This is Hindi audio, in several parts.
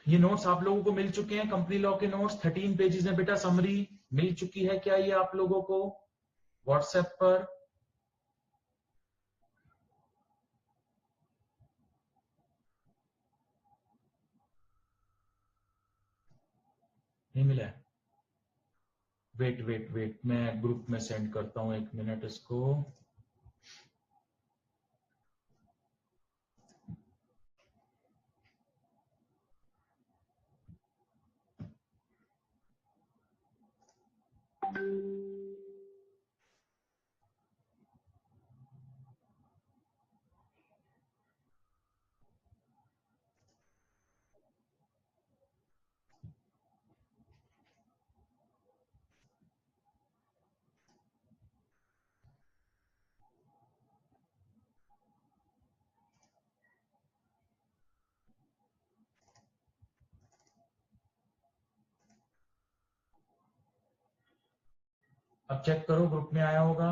ये नोट्स आप लोगों को मिल चुके हैं, कंपनी लॉ के नोट्स 13 पेजेस में बेटा समरी मिल चुकी है क्या ये आप लोगों को व्हाट्सएप पर? नहीं मिला है? वेट मैं ग्रुप में सेंड करता हूं, 1 मिनट इसको। अब चेक करो ग्रुप में आया होगा।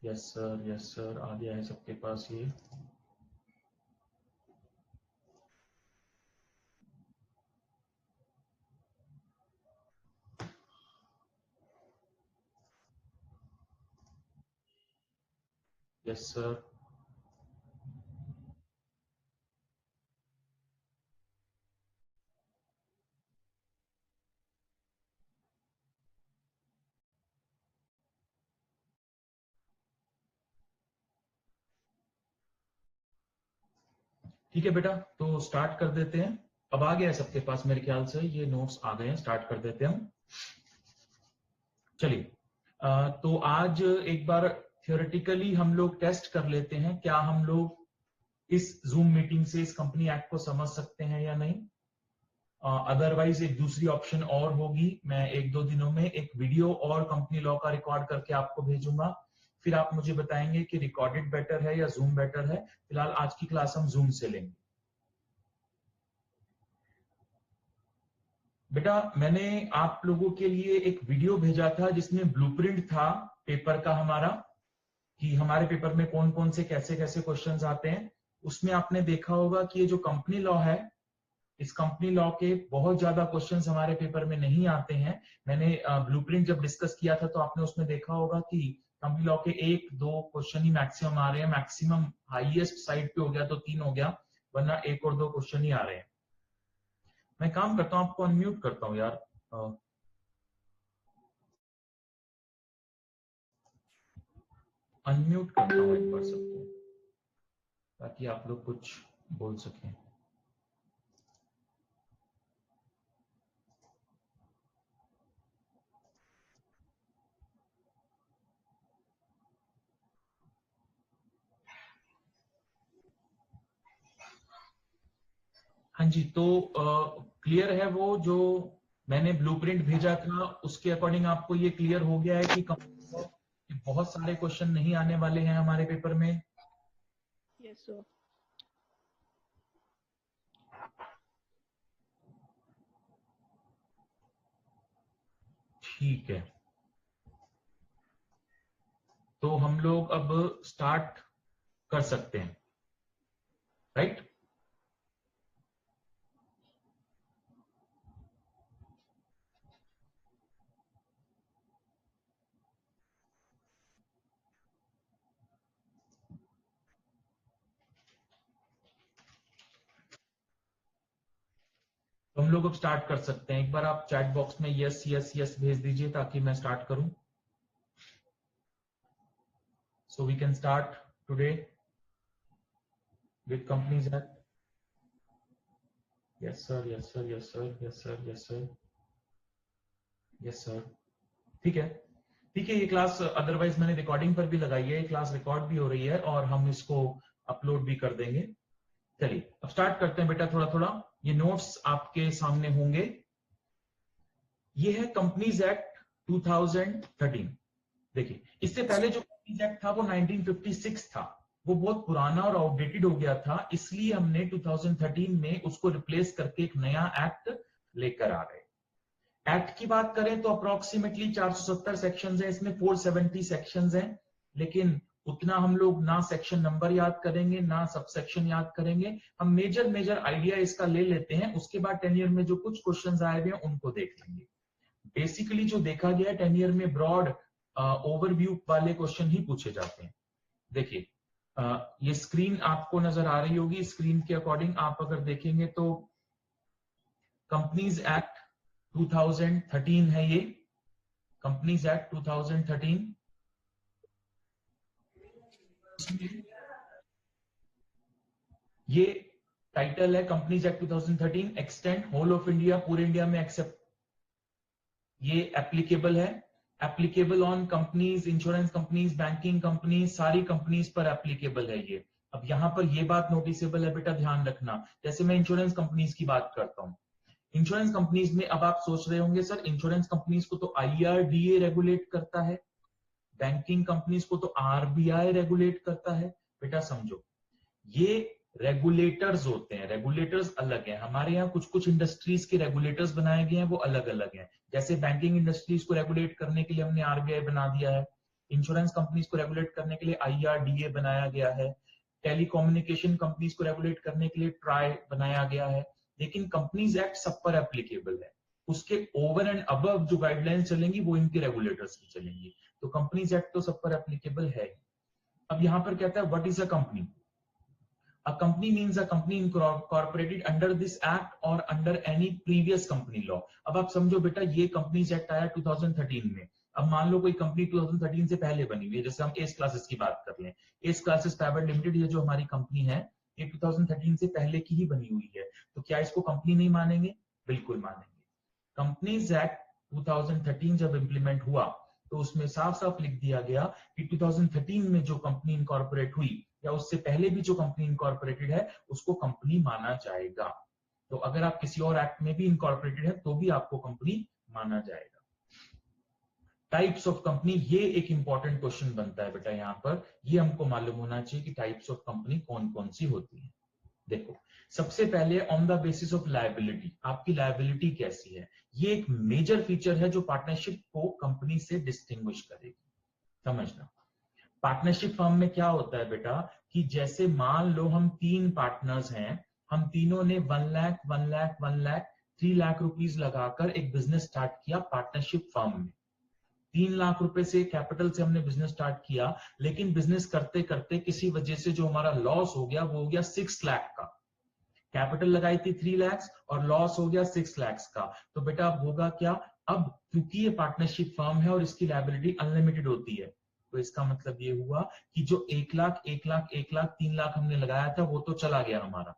यस सर आ गया है सबके पास ये। Yes sir. ठीक है बेटा, तो स्टार्ट कर देते हैं। अब आ गया है सबके पास मेरे ख्याल से ये नोट्स आ गए हैं, स्टार्ट कर देते हैं हम। चलिए, तो आज एक बार थियोरेटिकली हम लोग टेस्ट कर लेते हैं क्या हम लोग इस जूम मीटिंग से इस कंपनी एक्ट को समझ सकते हैं या नहीं। अदरवाइज एक दूसरी ऑप्शन और होगी, मैं 1-2 दिनों में एक वीडियो और कंपनी लॉ का रिकॉर्ड करके आपको भेजूंगा, फिर आप मुझे बताएंगे कि रिकॉर्डेड बेटर है या जूम बेटर है। फिलहाल आज की क्लास हम जूम से लेंगे। बेटा मैंने आप लोगों के लिए एक वीडियो भेजा था जिसमें ब्लूप्रिंट था पेपर का हमारा, कि हमारे पेपर में कौन कौन से कैसे कैसे क्वेश्चंस आते हैं। उसमें आपने देखा होगा कि ये जो कंपनी लॉ है, इस कंपनी लॉ के बहुत ज्यादा क्वेश्चंस हमारे पेपर में नहीं आते हैं। मैंने ब्लूप्रिंट जब डिस्कस किया था तो आपने उसमें देखा होगा कि कंपनी लॉ के 1-2 क्वेश्चन ही मैक्सिमम आ रहे हैं, मैक्सिमम हाईएस्ट साइड पे हो गया तो 3 हो गया, वरना 1 और 2 क्वेश्चन ही आ रहे हैं। मैं काम करता हूं, आपको अनम्यूट करता हूं यार, अनम्यूट करता हूं एक बार सबको, ताकि आप लोग कुछ बोल सकें। हाँ जी, तो क्लियर है वो जो मैंने ब्लूप्रिंट भेजा था उसके अकॉर्डिंग आपको ये क्लियर हो गया है कि बहुत सारे क्वेश्चन नहीं आने वाले हैं हमारे पेपर में। Yes sir. ठीक है, तो हम लोग अब स्टार्ट कर सकते हैं, राइट? तो हम लोग अब स्टार्ट कर सकते हैं। एक बार आप चैट बॉक्स में यस यस यस भेज दीजिए ताकि मैं स्टार्ट करूं। So we can start today with companies act. Yes sir, yes sir, yes sir, yes sir, yes sir, yes sir. ठीक है, ठीक है, ये क्लास अदरवाइज मैंने रिकॉर्डिंग पर भी लगाई है, ये क्लास रिकॉर्ड भी हो रही है और हम इसको अपलोड भी कर देंगे। चलिए अब स्टार्ट करते हैं बेटा, थोड़ा थोड़ा ये नोट्स आपके सामने होंगे। ये है कंपनीज एक्ट 2013। देखिए, इससे पहले जो कंपनीज एक्ट था वो 1956 था, वो बहुत पुराना और आउटडेटेड हो गया था, इसलिए हमने 2013 में उसको रिप्लेस करके एक नया एक्ट लेकर आ गए। एक्ट की बात करें तो अप्रोक्सीमेटली 470 सेक्शंस हैं, इसमें 470 सेक्शंस हैं, लेकिन उतना हम लोग ना सेक्शन नंबर याद करेंगे ना सब सेक्शन याद करेंगे। हम मेजर आइडिया इसका ले लेते हैं, उसके बाद 10 ईयर में जो कुछ क्वेश्चंस आए हुए हैं उनको देख लेंगे। बेसिकली जो देखा गया है 10 ईयर में ब्रॉड ओवरव्यू वाले क्वेश्चन ही पूछे जाते हैं। देखिए ये स्क्रीन आपको नजर आ रही होगी, स्क्रीन के अकॉर्डिंग आप अगर देखेंगे तो कंपनीज एक्ट 2013 है, ये कंपनीज एक्ट 2013। ये टाइटल है companies act 2013 extend whole of India, पूरे इंडिया में एक्सेप्ट, ये एप्लीकेबल है, applicable on companies, insurance companies, banking companies, सारी कंपनीज पर एप्लीकेबल है ये। अब यहां पर ये बात नोटिसेबल है बेटा, ध्यान रखना, जैसे मैं इंश्योरेंस कंपनीज की बात करता हूं, इंश्योरेंस कंपनीज में अब आप सोच रहे होंगे सर इंश्योरेंस कंपनीज को तो IRDA रेगुलेट करता है, बैंकिंग कंपनीज को तो RBI रेगुलेट करता है। बेटा समझो, ये रेगुलेटर्स होते हैं, रेगुलेटर्स अलग हैं। हमारे यहाँ कुछ कुछ इंडस्ट्रीज के रेगुलेटर्स बनाए गए हैं, वो अलग अलग हैं। जैसे बैंकिंग इंडस्ट्रीज को रेगुलेट करने के लिए हमने RBI बना दिया है, इंश्योरेंस कंपनीज को रेगुलेट करने के लिए IRDA बनाया गया है, टेलीकम्युनिकेशन कंपनीज को रेगुलेट करने के लिए ट्राई बनाया गया है। लेकिन कंपनीज एक्ट सब पर एप्लीकेबल है, उसके ओवर एंड अबव जो गाइडलाइंस चलेंगी वो इनके रेगुलेटर्स की चलेंगी। तो कंपनीज एक्ट तो सब पर एप्लीकेबल है। अब यहां पर कहता है what is a company. A company means a company incorporated under this act or under any previous company law। अब आप समझो बेटा, ये कंपनीज एक्ट आया 2013 में। अब मान लो कोई कंपनी 2013 से पहले बनी हुई है, जैसे हम एस क्लासेस की बात कर लें, एस क्लासेस प्राइवेट लिमिटेड, ये जो हमारी कंपनी है ये 2013 से पहले की ही बनी हुई है, तो क्या इसको कंपनी नहीं मानेंगे? बिल्कुल मानेंगे। कंपनीज एक्ट 2013 जब इंप्लीमेंट हुआ तो उसमें साफ साफ लिख दिया गया कि 2013 में जो कंपनी इनकॉर्पोरेट हुई या उससे पहले भी जो कंपनी इनकॉर्पोरेटेड है उसको कंपनी माना जाएगा। तो अगर आप किसी और एक्ट में भी इनकॉर्पोरेटेड है तो भी आपको कंपनी माना जाएगा। टाइप्स ऑफ कंपनी, ये एक इंपॉर्टेंट क्वेश्चन बनता है बेटा यहां पर, ये हमको मालूम होना चाहिए कि टाइप्स ऑफ कंपनी कौन कौन सी होती है। देखो, सबसे पहले on the basis of liability, आपकी लायबिलिटी कैसी है, ये एक मेजर फीचर है जो पार्टनरशिप को कंपनी से डिस्टिंग्विश करेगी। समझना, पार्टनरशिप फर्म में क्या होता है बेटा कि जैसे मान लो हम 3 पार्टनर्स हैं, हम तीनों ने 1 लाख 1 लाख 1 लाख 3 लाख रुपीस लगाकर एक बिजनेस स्टार्ट किया पार्टनरशिप फर्म में। 3 लाख रुपए से कैपिटल से हमने बिजनेस स्टार्ट किया, लेकिन बिजनेस करते करते किसी वजह से जो हमारा लॉस हो गया वो हो गया 6 लाख का। कैपिटल लगाई थी 3 लाख और लॉस हो गया 6 लाख का। तो बेटा अब होगा क्या, अब क्योंकि ये पार्टनरशिप फर्म है और इसकी लायबिलिटी अनलिमिटेड होती है, तो इसका मतलब ये हुआ कि जो 1 लाख 1 लाख 1 लाख 3 लाख हमने लगाया था वो तो चला गया हमारा,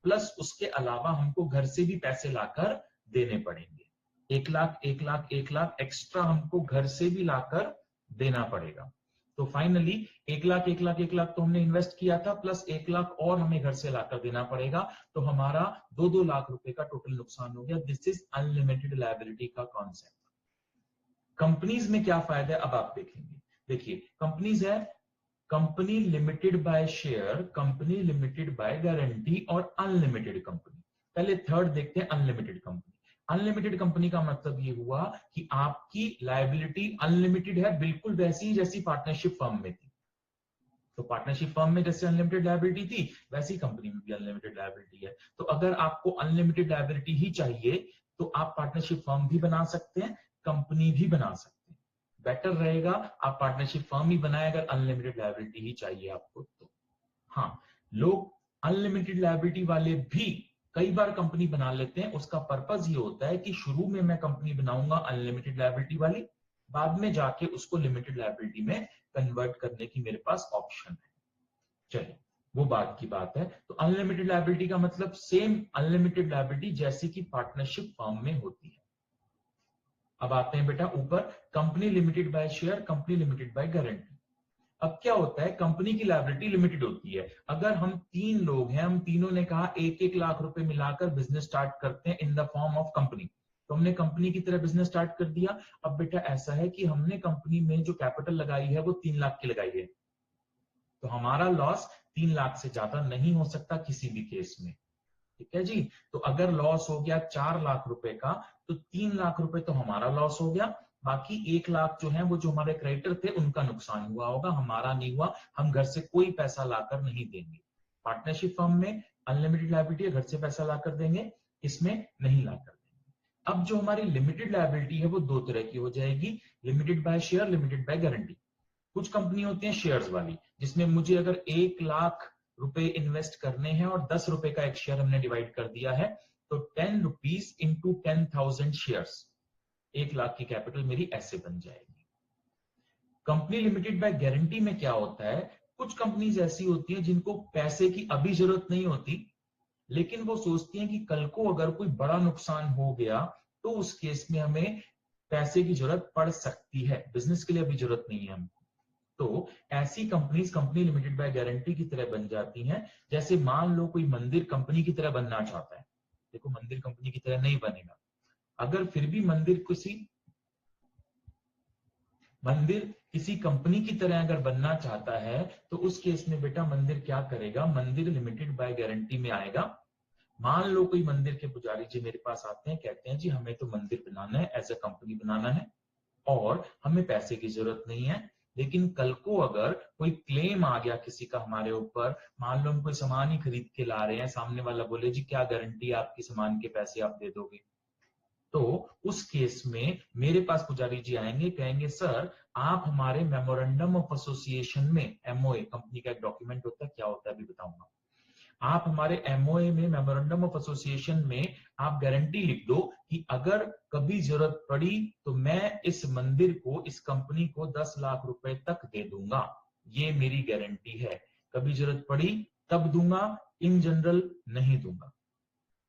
प्लस उसके अलावा हमको घर से भी पैसे लाकर देने पड़ेंगे। 1 लाख 1 लाख 1 लाख एक्स्ट्रा हमको घर से भी लाकर देना पड़ेगा। तो फाइनली 1 लाख 1 लाख 1 लाख तो हमने इन्वेस्ट किया था, प्लस 1 लाख और हमें घर से लाकर देना पड़ेगा, तो हमारा 2-2 लाख रुपए का टोटल नुकसान हो गया। दिस इज अनलिमिटेड लायबिलिटी का कॉन्सेप्ट। कंपनीज में क्या फायदा है अब आप देखेंगे। देखिए, कंपनीज है company limited by share, company limited by guarantee और अनलिमिटेड कंपनी। पहले थर्ड देखते हैं, अनलिमिटेड कंपनी। अनलिमिटेड कंपनी का मतलब ये हुआ कि आपकी लायबिलिटी अनलिमिटेड है, बिल्कुल वैसी ही जैसी पार्टनरशिप फर्म में थी। तो पार्टनरशिप फर्म में जैसे अनलिमिटेड लायबिलिटी थी वैसी कंपनी में भी अनलिमिटेड लायबिलिटी है। तो अगर आपको अनलिमिटेड लायबिलिटी ही चाहिए तो आप पार्टनरशिप फर्म भी बना सकते हैं, कंपनी भी बना सकते हैं। बेटर रहेगा आप पार्टनरशिप फर्म ही बनाए अगर अनलिमिटेड लायबिलिटी ही चाहिए आपको तो। हाँ, लोग अनलिमिटेड लायबिलिटी वाले भी कई बार कंपनी बना लेते हैं। उसका पर्पस ये होता है कि शुरू में मैं कंपनी बनाऊंगा अनलिमिटेड लायबिलिटी वाली, बाद में जाके उसको लिमिटेड लायबिलिटी में कन्वर्ट करने की मेरे पास ऑप्शन है। चलिए, वो बात की बात है। तो अनलिमिटेड लायबिलिटी का मतलब सेम अनलिमिटेड लायबिलिटी जैसी कि पार्टनरशिप फर्म में होती है। अब आते हैं बेटा ऊपर, company limited by share, company limited by guarantee. अब क्या होता है, कंपनी की लायबिलिटी लिमिटेड होती है। अगर हम 3 लोग हैं, हम तीनों ने कहा 1-1 लाख रुपए मिलाकर बिजनेस स्टार्ट करते हैं in the form of company, तो हमने कंपनी की तरह बिजनेस स्टार्ट कर दिया। अब बेटा ऐसा है कि हमने कंपनी में जो कैपिटल लगाई है वो 3 लाख की लगाई है, तो हमारा लॉस 3 लाख से ज्यादा नहीं हो सकता किसी भी केस में। ठीक है जी। तो अगर लॉस हो गया 4 लाख रुपए का, तो 3 लाख रुपए तो हमारा लॉस हो गया, बाकी 1 लाख जो है वो जो हमारे क्रेडिटर थे उनका नुकसान हुआ होगा, हमारा नहीं हुआ। हम घर से कोई पैसा लाकर नहीं देंगे। पार्टनरशिप फर्म में अनलिमिटेड लायबिलिटी है, घर से पैसा लाकर देंगे, इसमें नहीं लाकर देंगे। अब जो हमारी लिमिटेड लायबिलिटी है वो 2 तरह की हो जाएगी, limited by share, limited by guarantee. कुछ कंपनी होती है शेयर्स वाली, जिसमें मुझे अगर 1 लाख रुपए इन्वेस्ट करने हैं और 10 रुपए का एक शेयर हमने डिवाइड कर दिया है, तो 10 रुपीज इंटू 10,000 शेयर्स, 1 लाख की कैपिटल मेरी ऐसे बन जाएगी। कंपनी लिमिटेड बाय गारंटी में क्या होता है, कुछ कंपनीज ऐसी होती हैं जिनको पैसे की अभी जरूरत नहीं होती, लेकिन वो सोचती हैं कि कल को अगर कोई बड़ा नुकसान हो गया तो उस केस में हमें पैसे की जरूरत पड़ सकती है, बिजनेस के लिए अभी जरूरत नहीं है हमको। तो ऐसी companies company limited by guarantee की तरह बन जाती हैं। जैसे मान लो कोई मंदिर कंपनी की तरह बनना चाहता है, देखो मंदिर कंपनी की तरह नहीं बनेगा, अगर फिर भी मंदिर किसी कंपनी की तरह अगर बनना चाहता है, तो उस केस में बेटा मंदिर क्या करेगा, मंदिर लिमिटेड बाय गारंटी में आएगा। मान लो कोई मंदिर के पुजारी जी मेरे पास आते हैं, कहते हैं जी हमें तो मंदिर बनाना है, एज अ कंपनी बनाना है और हमें पैसे की जरूरत नहीं है, लेकिन कल को अगर कोई क्लेम आ गया किसी का हमारे ऊपर, मान लो हम कोई सामान ही खरीद के ला रहे हैं, सामने वाला बोले जी क्या गारंटी है आपकी सामान के पैसे आप दे दोगे, तो उस केस में मेरे पास पुजारी जी आएंगे, कहेंगे सर आप हमारे मेमोरेंडम ऑफ एसोसिएशन में, एमओए कंपनी का एक डॉक्यूमेंट होता है, क्या होता है अभी बताऊंगा, आप हमारे एमओए में, मेमोरेंडम ऑफ एसोसिएशन में आप गारंटी लिख दो कि अगर कभी जरूरत पड़ी तो मैं इस मंदिर को, इस कंपनी को 10 लाख रुपए तक दे दूंगा, ये मेरी गारंटी है, कभी जरूरत पड़ी तब दूंगा, इन जनरल नहीं दूंगा।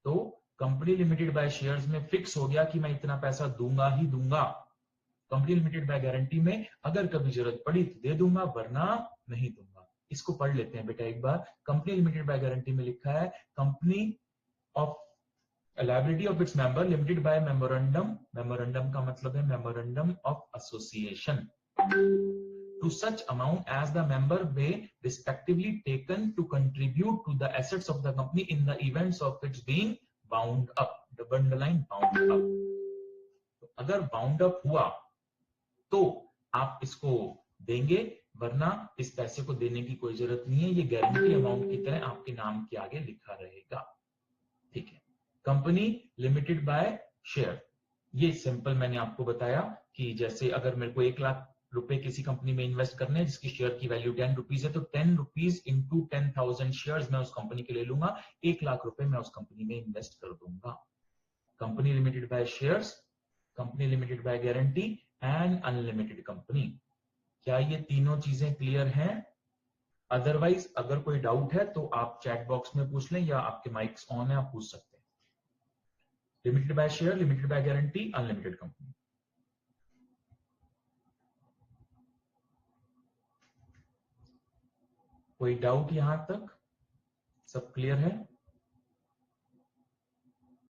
तो कंपनी लिमिटेड बाय शेयर्स में फिक्स हो गया कि मैं इतना पैसा दूंगा ही दूंगा। कंपनी लिमिटेड बाय गारंटी में अगर कभी जरूरत पड़ी तो दे दूंगा, वरना नहीं दूंगा। इसको पढ़ लेते हैं बेटा एक बार। कंपनी लिमिटेड बाय गारंटी में लिखा है, company of liability of its member limited by memorandum, memorandum का मतलब है memorandum of association, to such amount as the member may respectively taken to contribute to the assets of the company in the events of its being bound up, double underline bound up। तो अगर बाउंड अप हुआ तो आप इसको देंगे, वरना इस पैसे को देने की कोई जरूरत नहीं है, ये गारंटी अमाउंट की तरह आपके नाम के आगे लिखा रहेगा। ठीक है। कंपनी लिमिटेड बाय शेयर, ये सिंपल मैंने आपको बताया कि जैसे अगर मेरे को 1 लाख रुपए किसी कंपनी में इन्वेस्ट करने हैं जिसकी शेयर की वैल्यू 10 रुपीज है, तो 10 रुपीज इंटू 10,000 शेयर्स मैं उस कंपनी के ले लूंगा, 1 लाख रुपए मैं उस कंपनी में इन्वेस्ट कर दूंगा। Company limited by shares, company limited by guarantee and unlimited company. क्या ये तीनों चीजें क्लियर हैं? अदरवाइज अगर कोई डाउट है तो आप चैट बॉक्स में पूछ लें या आपके माइक्स ऑन है, आप पूछ सकते हैं। Limited by share, limited by guarantee, unlimited company. कोई डाउट यहां तक? सब क्लियर है?